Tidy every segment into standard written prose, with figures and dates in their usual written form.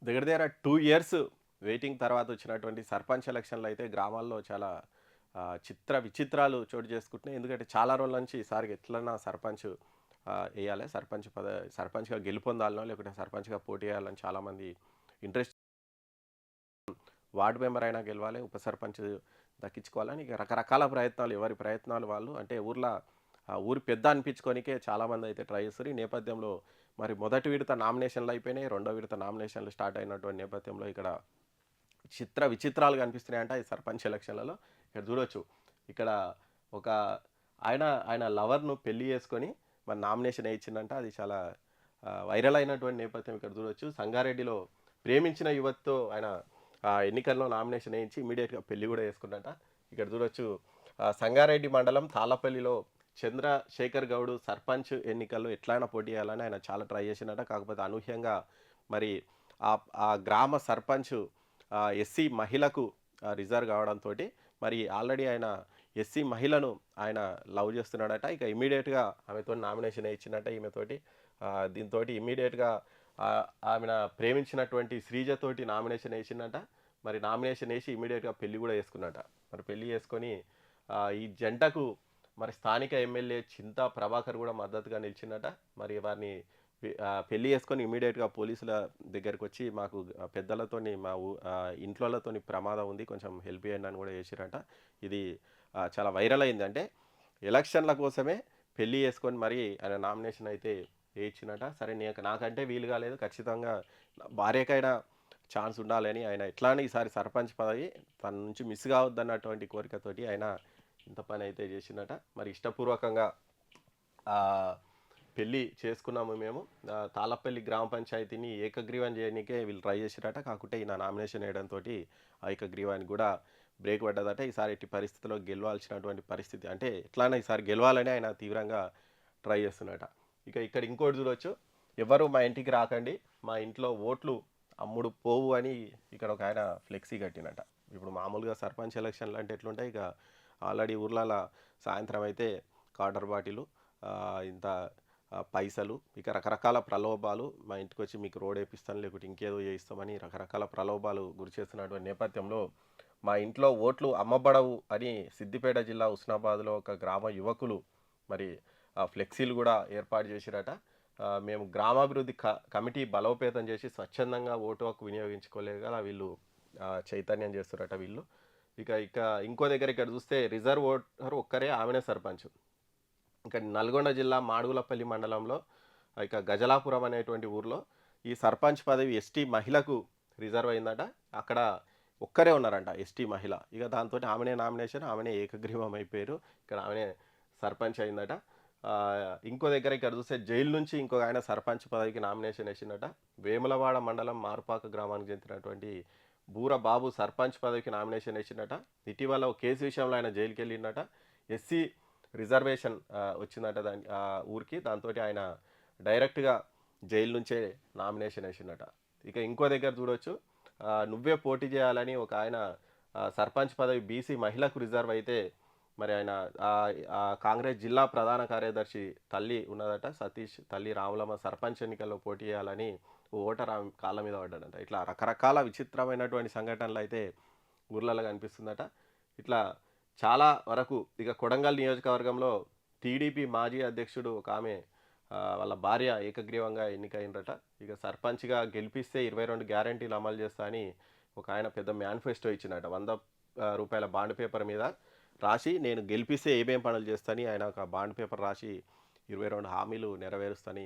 దగ్గర దగ్గర 2 years waiting తర్వాత వచ్చినటువంటి సర్పంచ్ ఎలక్షన్లు అయితే గ్రామాల్లో చాలా చిత్ర విచిత్రాలు చోటు చేసుకుంటున్నాయి. ఎందుకంటే చాలా రోజుల నుంచి ఈసారి ఎట్లన్నా సర్పంచ్ వేయాలి, సర్పంచ్గా గెలుపొందాలనో లేకుంటే సర్పంచ్గా పోటీ చేయాలని చాలామంది ఇంట్రెస్ట్. వార్డు మెంబర్ అయినా గెలవాలి, ఉప సర్పంచ్ దక్కించుకోవాలని ఇక రకరకాల ప్రయత్నాలు, ఎవరి ప్రయత్నాలు వాళ్ళు, అంటే ఊరి పెద్ద అనిపించుకోనికే చాలామంది అయితే ట్రై చేస్తారు. ఈ నేపథ్యంలో మరి మొదటి విడత నామినేషన్లు అయిపోయినాయి, రెండో విడత నామినేషన్లు స్టార్ట్ అయినటువంటి నేపథ్యంలో ఇక్కడ విచిత్రాలు కనిపిస్తున్నాయంట ఈ సర్పంచ్ ఎలక్షన్లలో. ఇక్కడ చూడొచ్చు, ఇక్కడ ఒక ఆయన లవర్ను పెళ్లి చేసుకొని మరి నామినేషన్ వేయించిందంట. అది చాలా వైరల్ అయినటువంటి నేపథ్యం ఇక్కడ చూడొచ్చు. సంగారెడ్డిలో ప్రేమించిన యువతితో ఆయన ఎన్నికల్లో నామినేషన్ వేయించి ఇమీడియట్గా పెళ్లి కూడా చేసుకున్నట. ఇక్కడ చూడొచ్చు, సంగారెడ్డి మండలం తాళ్ళపల్లిలో చంద్రశేఖర్ గౌడ్ సర్పంచ్ ఎన్నికల్లో ఎట్లయినా పోటీ చేయాలని ఆయన చాలా ట్రై చేసినట. కాకపోతే అనూహ్యంగా మరి ఆ గ్రామ సర్పంచ్ ఎస్సీ మహిళకు రిజర్వ్ కావడంతో మరి ఆల్రెడీ ఆయన ఎస్సీ మహిళను ఆయన లవ్ చేస్తున్నాడట. ఇక ఇమీడియట్గా ఆమెతో నామినేషన్ ఇచ్చినట్ట. ఈమెతోటి దీంతో ఇమీడియట్గా ఆమెను ప్రేమించినటువంటి శ్రీజతోటి నామినేషన్ వేసిందట. మరి నామినేషన్ వేసి ఇమీడియట్గా పెళ్లి కూడా చేసుకున్నట. మరి పెళ్లి చేసుకొని ఈ జంటకు మరి స్థానిక ఎమ్మెల్యే చింతా ప్రభాకర్ కూడా మద్దతుగా నిలిచిందట. మరి వారిని పెళ్లి చేసుకొని ఇమీడియట్గా పోలీసుల దగ్గరికి వచ్చి మాకు పెద్దలతోని మా ఇంట్లోతోని ప్రమాదం ఉంది, కొంచెం హెల్ప్ చేయండి అని కూడా చేసిరట. ఇది చాలా వైరల్ అయింది. అంటే ఎలక్షన్ల కోసమే పెళ్లి చేసుకొని మరి ఆయన నామినేషన్ అయితే వేయించినట. సరే నాకంటే వీలు కాలేదు, ఖచ్చితంగా భార్యకైనా ఛాన్స్ ఉండాలని ఆయన ఎట్లానే ఈసారి సర్పంచ్ పదవి తన నుంచి మిస్ కావద్దన్నటువంటి కోరికతోటి ఆయన ఇంత పని అయితే చేసినట. మరి ఇష్టపూర్వకంగా పెళ్ళి చేసుకున్నాము మేము. తాళ్ళపల్లి గ్రామ పంచాయతీని ఏకగ్రీవం చేయడానికే వీళ్ళు ట్రై చేసిరట. కాకుంటే ఈయన నామినేషన్ వేయడంతో ఆ ఏకగ్రీవానికి కూడా బ్రేక్ పడ్డదట. ఈసారి ఎట్టి పరిస్థితిలో గెలవాల్సినటువంటి పరిస్థితి, అంటే ఎట్లానే ఈసారి గెలవాలని ఆయన తీవ్రంగా ట్రై చేస్తున్నట. ఇక్కడ ఇంకోటి చూడవచ్చు, ఎవరు మా ఇంటికి రాకండి, మా ఇంట్లో ఓట్లు అమ్ముడు పోవు అని ఇక్కడ ఒక ఆయన ఫ్లెక్సీ కట్టినట. ఇప్పుడు మామూలుగా సర్పంచ్ ఎలక్షన్లు అంటే ఎట్లుంటాయి, ఇక ఆల్రెడీ ఊర్లలో సాయంత్రం అయితే కాటర్ బాటిలు, ఇంత పైసలు, ఇక రకరకాల ప్రలోభాలు, మా ఇంటికి వచ్చి మీకు రోడ్ వేపిస్తాను లేకుంటే ఇంకేదో చేయిస్తామని రకరకాల ప్రలోభాలు గురి చేస్తున్నటువంటి నేపథ్యంలో మా ఇంట్లో ఓట్లు అమ్మబడవు అని సిద్దిపేట జిల్లా హుస్నాబాద్లో ఒక గ్రామ యువకులు మరి ఫ్లెక్సీలు కూడా ఏర్పాటు చేసిరట. మేము గ్రామాభివృద్ధి కమిటీ బలోపేతం చేసి స్వచ్ఛందంగా ఓటు హక్కు వినియోగించుకోలేక వీళ్ళు చైతన్యం చేస్తారట వీళ్ళు. ఇక ఇంకో దగ్గర ఇక్కడ చూస్తే రిజర్వ్ ఓటర్ ఒక్కరే, ఆమెనే సర్పంచ్. ఇక నల్గొండ జిల్లా మాడుగులపల్లి మండలంలో ఇక గజలాపురం అనేటువంటి ఊర్లో ఈ సర్పంచ్ పదవి ఎస్టీ మహిళకు రిజర్వ్ అయిందట. అక్కడ ఒక్కరే ఉన్నారంట ఎస్టీ మహిళ. ఇక దాంతో ఆమెనే నామినేషన్, ఆమెనే ఏకగ్రీవం అయిపోయారు. ఇక్కడ ఆమెనే సర్పంచ్ అయిందట. ఇంకో దగ్గర ఇక్కడ చూస్తే జైలు నుంచి ఇంకొక ఆయన సర్పంచ్ పదవికి నామినేషన్ వేసిందట. వేములవాడ మండలం మారుపాక గ్రామానికి చెందినటువంటి బూర బాబు సర్పంచ్ పదవికి నామినేషన్ వేసిందట. ఇటీవల ఒక కేసు విషయంలో ఆయన జైలుకి వెళ్ళిందట. ఎస్సీ రిజర్వేషన్ వచ్చిందట ఊరికి. దాంతో ఆయన డైరెక్ట్గా జైలు నుంచే నామినేషన్ వేసిందట. ఇక ఇంకో దగ్గర చూడవచ్చు, నువ్వే పోటీ చేయాలని ఒక ఆయన సర్పంచ్ పదవి బీసీ మహిళకు రిజర్వ్ అయితే మరి ఆయన కాంగ్రెస్ జిల్లా ప్రధాన కార్యదర్శి తల్లి ఉన్నదట, సతీష్ తల్లి రాములమ్మ సర్పంచ్ ఎన్నికల్లో పోటీ చేయాలని ఓటర్ కాళ్ళ మీద పడ్డాడంట. ఇట్లా రకరకాల విచిత్రమైనటువంటి సంఘటనలు అయితే ఊర్లలో కనిపిస్తుందట. ఇట్లా చాలా వరకు ఇక కొడంగల్ నియోజకవర్గంలో టీడీపీ మాజీ అధ్యక్షుడు ఒక ఆమె వాళ్ళ భార్య ఏకగ్రీవంగా ఎన్నికైనరట. ఇక సర్పంచ్గా గెలిపిస్తే 22 గ్యారంటీలు అమలు చేస్తా అని ఒక ఆయన పెద్ద మేనిఫెస్టో ఇచ్చినట. 100 రూపాయల బాండ్ పేపర్ మీద రాసి నేను గెలిపిస్తే ఏమేం పనులు చేస్తాని ఆయన ఒక బాండ్ పేపర్ రాసి 22 హామీలు నెరవేరుస్తాని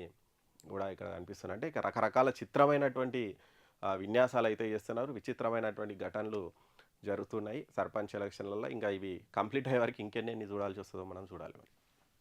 కూడా ఇక్కడ కనిపిస్తుంది. అంటే ఇక రకరకాల చిత్రమైనటువంటి విన్యాసాలు అయితే చేస్తున్నారు, విచిత్రమైనటువంటి ఘటనలు జరుగుతున్నాయి సర్పంచ్ ఎలక్షన్లలో. ఇంకా ఇవి కంప్లీట్ అయ్యే వరకు ఇంకెన్ని చూడాల్సి వస్తుందో మనం చూడాలి.